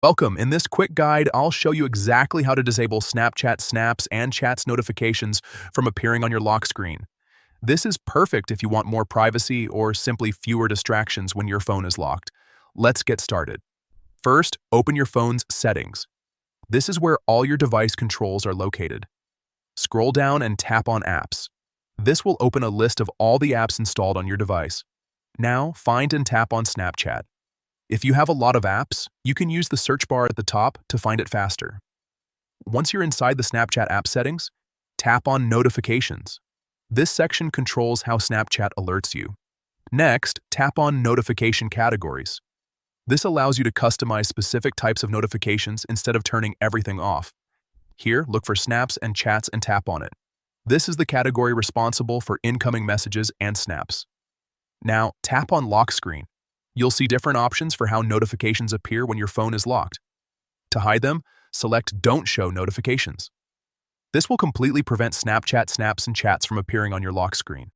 Welcome. In this quick guide, I'll show you exactly how to disable Snapchat snaps and chats notifications from appearing on your lock screen. This is perfect if you want more privacy or simply fewer distractions when your phone is locked. Let's get started. First, open your phone's settings. This is where all your device controls are located. Scroll down and tap on Apps. This will open a list of all the apps installed on your device. Now, find and tap on Snapchat. If you have a lot of apps, you can use the search bar at the top to find it faster. Once you're inside the Snapchat app settings, tap on Notifications. This section controls how Snapchat alerts you. Next, tap on Notification Categories. This allows you to customize specific types of notifications instead of turning everything off. Here, look for snaps and chats and tap on it. This is the category responsible for incoming messages and snaps. Now, tap on Lock Screen. You'll see different options for how notifications appear when your phone is locked. To hide them, select Don't Show Notifications. This will completely prevent Snapchat snaps and chats from appearing on your lock screen.